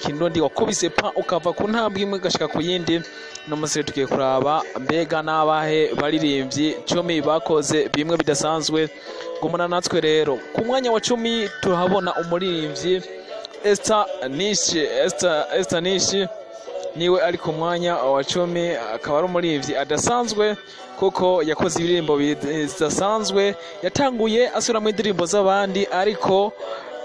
Kirundi wakubise pa ukava ku ntambwe imwe gashika ku yindi. No musire tugiye kuraba mbega nabahe baririmbyi 10 bakoze bimwe bidasanzwe. Gumana natwe rero ku mwanya wa 10 turahabona umuririmbyi Esther Nishi niwe ari ku mwanya wa 10 akaba ari umuririmbyi adasanzwe kuko yakoze ibirimbo bidasanzwe. Yatanguye asura mu indirimbo z'abandi ariko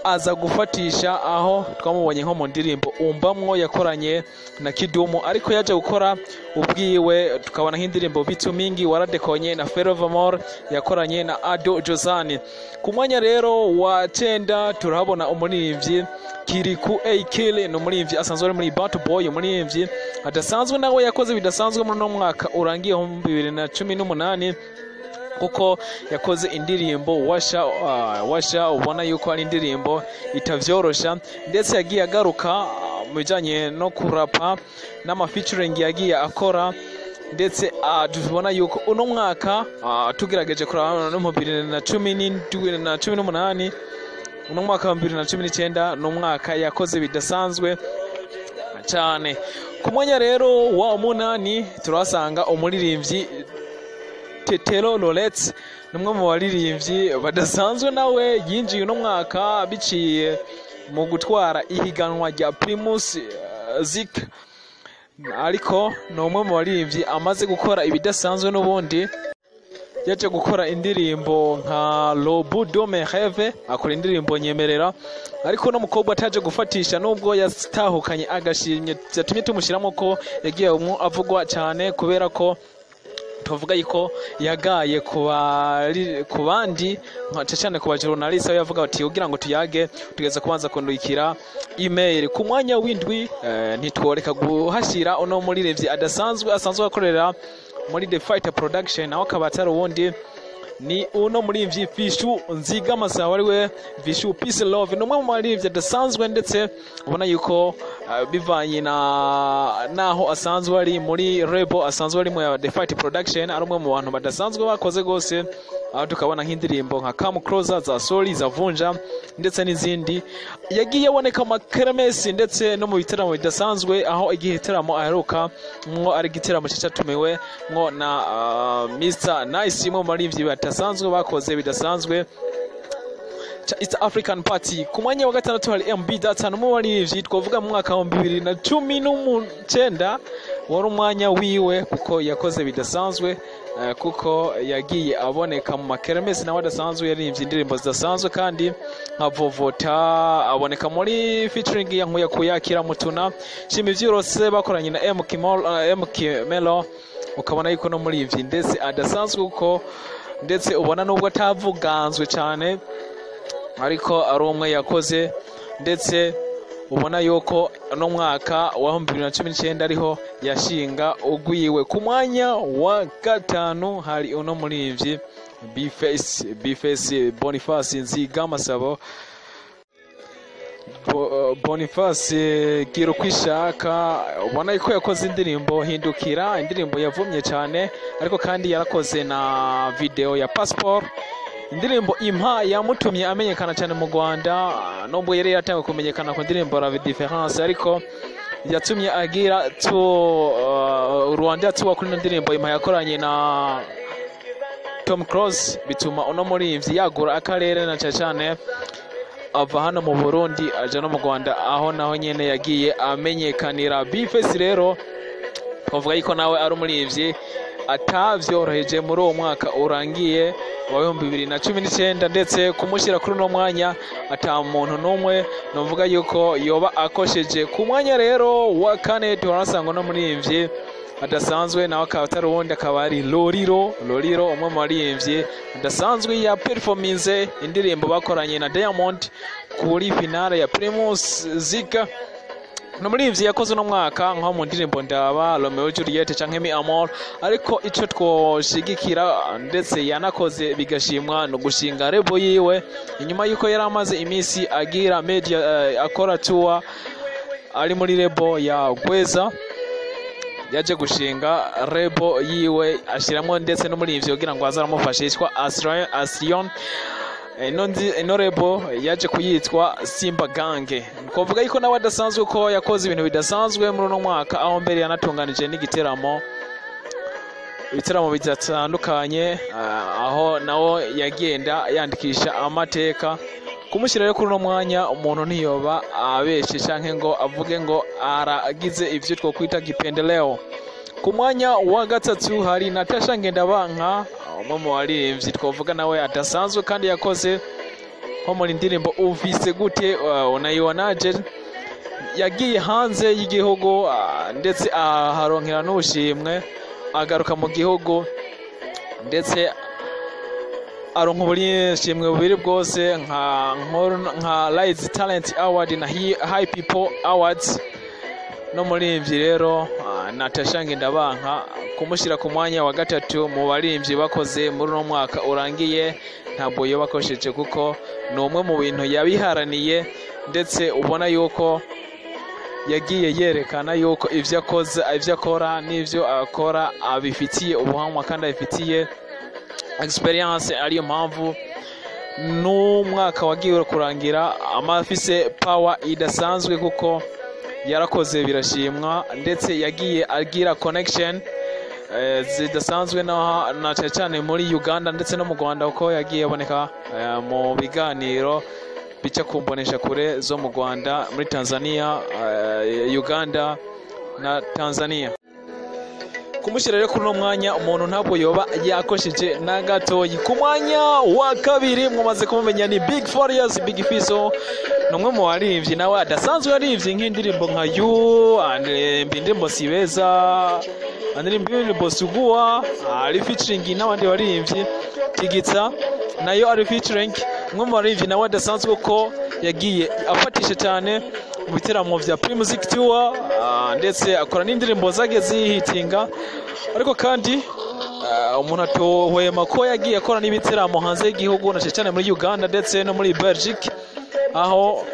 aza gufatisha aho twamubonye nko mu ndirimbo umbamwo yakoranye na Kidumu, ariko yaje gukora ubwiwe tukabona nk'indirimbo Bitumingi waradekonye na Ferovamor yakoranye na Ado Josani. Ku mwanya rero wa 9 turahabona umuririmbyi Kiriku Akili, ni umuririmbyi asanzwe ari muri Battle Boy, umuririmbyi adasanzwe nawe yakoze bidasanzwe muri no mwaka urangiye 2018 kuko yakoze indirimbo washa ubona yuko ari indirimbo itavyorosha, ndetse yagiye agaruka mu bijanye no kurapa n'ama featuring yagiye akora, ndetse tubona yuko uno mwaka tugerageje kuraba no mu 2018 uno mwaka wa 2019 no mwaka yakoze bidasanzwe cyane. Ku mwanya rero wa 8 turasanga umuririmbyi Tetero Lolets, numwe mu baririmbyi badasanzwe nawe yinjiye uno mwaka biciye mu gutwara ihiganwa rya Primus Zik, ariko numwe mu baririmbyi amaze gukora ibidasanzwe n'ubundi. Yaje gukora indirimbo nka Lobudo Meheve, akora indirimbo Nyemerera, ariko no mukobwa ataje gufatisha nubwo yatahukanye agashimye yatumye tumushyiramo ko yagiye avugwa cyane kubera ko tuvuga yuko yagaye ku bandi cyane ku bajournalist aho yavuga ati kugira ngo tuyage tugeze kubanza kundukira email. Ku mwanya w'indwi ntitworeka guhashira uno muririmbyi adasanzwe asanzwe akorera muri The Fighter Production, aho kabatari ubundi ni uno muririmbyi Vishu Nziga Masabo, ari we Vishu Peace Love. Numwe mu baririmbyi adasanzwe, ndetse ubona yuko bivanye naho asanzwe ari muri Rebo, asanzwe ari mu The Fight Production, ari umwe mu bantu badasanzwe bakoze gose, aho tukabona nk'indirimbo nka Come Closer za Soli za Vunja ndetse n'izindi. Yagiye aboneka makeremesi ndetse no mu bitaramo bidasanzwe, aho igihe itaramo aheruka mwo ari gitaramo cyatumiwe mwo na Mr Nice, mu baririmbyi badasanzwe bakoze bidasanzwe East African Party. Ku mwanya wa 6 hari MB Data, no mu baririmbyi twavuga mu mwaka wa 2019 wari umwanya wiwe kuko yakoze bidasanzwe, kuko yagiye aboneka mu makeremesi nawe adasanzwe, yaririmbye indirimbo zidasanzwe kandi nka Vovota aboneka muri featuring ya Nkuya Kuyakira Mutuna, Shimi Vyirose bakoranye na MK Melo, ukabona yuko no muri ivyi ndetse adasanzwe kuko ndetse ubona nubwo atavuganzwe cyane ariko ari umwe yakoze, ndetse ubona yuko no mwaka wa 2019 ariho yashinga ugwiwe. Ku mwanya wa 5 hari uno muririmbyi Bface Boniface Nziga Masabo, Boniface Giro Kwishaka, ubona yuko yakoze indirimbo Hindukira, indirimbo yavumye cyane, ariko kandi yarakoze na video ya Passport, indirimbo Impa yamutumye amenyekana cyane mu Rwanda, nubwo yari yatangiye kumenyekana ku ndirimbo La Difference, ariko yatumye agira Rwanda tuwa kuri indirimbo Impa yakoranye na Tom Cruise, bituma uno muririmbyi yagura akarere na cyane ava hano mu Burundi aje no mu Rwanda, aho naho nyene yagiye amenyekanira. Bface rero twavuga yuko nawe ari umuririmbyi atavyoroheje muri uwo mwaka urangiye wa 2019, ndetse kumushyira kuri no mwanya ata muntu numwe novuga yuko yoba akosheje. Ku mwanya rero wa 4 turasanga no muririmbyi adasanzwe nawe akaba wundi akaba ari Loriro umwe mu baririmbyi adasanzwe ya performance indirimbo bakoranye na Diamond kuri finale ya Primus Zika. No muririmbyi yakoze no mwaka nko mu ndirimbo Ndaba, Romeo Juliet canke Mi Amor, ariko ico twoshigikira ndetse yanakoze bigashimwa no gushinga rebo yiwe inyuma yuko yari amaze imisi agira media akora tour ari muri rebo ya Gweza, yaje gushinga rebo yiwe ashiramo ndetse no muri ivyo kugira ngo azaramufashe yitwa Asrion. ino rebo yaje kuyitwa Simba Gange. Kuvuga yuko nawe adasanzwe ko yakoze ibintu bidasanzwe muri uno mwaka, aho mbere yanatunganije n'igiteramo bidatandukanye, aho nawo yagenda yandikisha amateka. Kumushyira rero kuri uno mwanya umuntu ntiyoba abeshe canke ngo avuge ngo aragize ivyo twokwita gipendeleo. Ku mwanya wa gatatu hari Natasha Ngendabanka, umwe mu baririmbyi twavuga nawe adasanzwe kandi yakoze nko muri ndirimbo uvise gute unayibonaje, yagiye hanze y'igihugu ndetse aharonkera n'ubushimwe, agaruka mu gihugu ndetse aronka ubushimwe bubiri bwose nka Rise Talent Award na High People Awards. No muririmbyi rero Natasha Ngendabanka kumushyira ku mwanya wa gatatu mu baririmbyi bakoze muri uno mwaka urangiye ntabwo yabakosheje, kuko ni umwe mu bintu yabiharaniye ndetse ubona yuko yagiye yerekana yuko ivyo akora n'ivyo akora abifitiye ubuhamwa kandi abifitiye experience. Ariyo mpamvu n'umwaka wagiye kurangira amafise power idasanzwe, kuko yarakoze birashimwa ndetse yagiye agira connection zidasanzwe na cyane muri Uganda ndetse no mu Rwanda, uko yagiye aboneka mu biganiro bica kumbonesha kure zo mu Rwanda, muri Tanzania, Uganda na Tanzania. Kumushyira rero kuri uno mwanya umuntu ntabwo yoba yakosheje na gatoyi. Ku mwanya wa kabiri mwamaze kumumenya ni Big Farious, Big Fizzo, numwe mu baririmbyi nawe adasanzwe yaririmbye nk'indirimbo nka You, indirimbo Sibeza, indirimbo Sugua, ari featuring n'abandi baririmbyi, Tigitsa nayo ari featuring. Umwe mu baririmbyi nawe adasanzwe ko yagiye afatisha cyane mu biteramo vya Primusic Tour, ndetse akora n'indirimbo zage zihitinga. Ariko kandi umuntu atohwema ko yagiye akora n'ibiteramo hanze y'igihugu, na cyane muri Uganda ndetse no muri Belgique, aho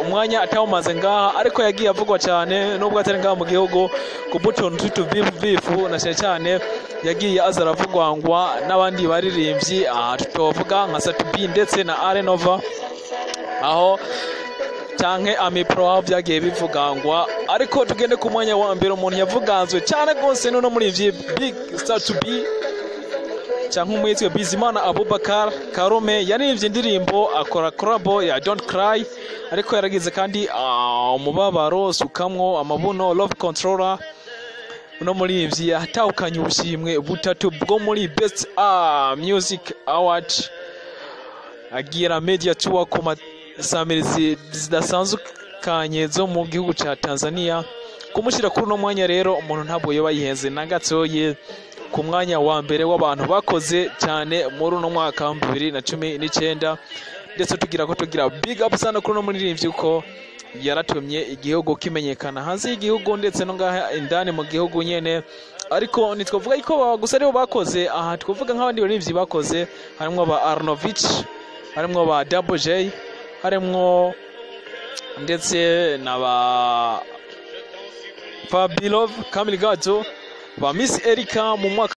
umwanya atawumaze ngaha ariko yagiye avugwa cyane nubwo atari ngaha mu gihugu ku buton tutu bifu, na cyane yagiye azaravugwangwa n'abandi baririmbyi tutovuga nka Satubi ndetse na Arenova, aho canke Amipro byagiye bivugangwa. Ariko tugende ku mwanya wa mbere umuntu yavuganzwe cyane gose no muri ivyi Big Satubi canke umwitwe Bizimana Abubakar Karume, yarivye indirimbo akora collabo ya Don't Cry, ariko yaragize kandi umubabaro sukamwo amabuno Love Controller. Uno muri ivyi yatahukanye ubushimwe butatu bwo muri Best Music Award, agira media tour ku masamirizi zidasanzwe kanye zo mu gihugu ca Tanzania. Kumushyira kuri uno mwanya rero umuntu ntabwo yoba yihenze na gatoye ku mwanya wa mbere w'abantu bakoze cyane muri uno mwaka wa 2019, ndetse tugira big up sana kuri uno muririmbyi uko yaratumye igihugu kimenyekana hanze y'igihugu ndetse no ngaha indani mu gihugu nyene. Ariko nitwavuga yuko gusa aribo bakoze, aha twavuga nk'abandi baririmbyi bakoze harimo ba Arnovich, harimo ba Double J, harimo ndetse na ba Fabilov Kamil Gadzo, ba Miss Erika mu mwaka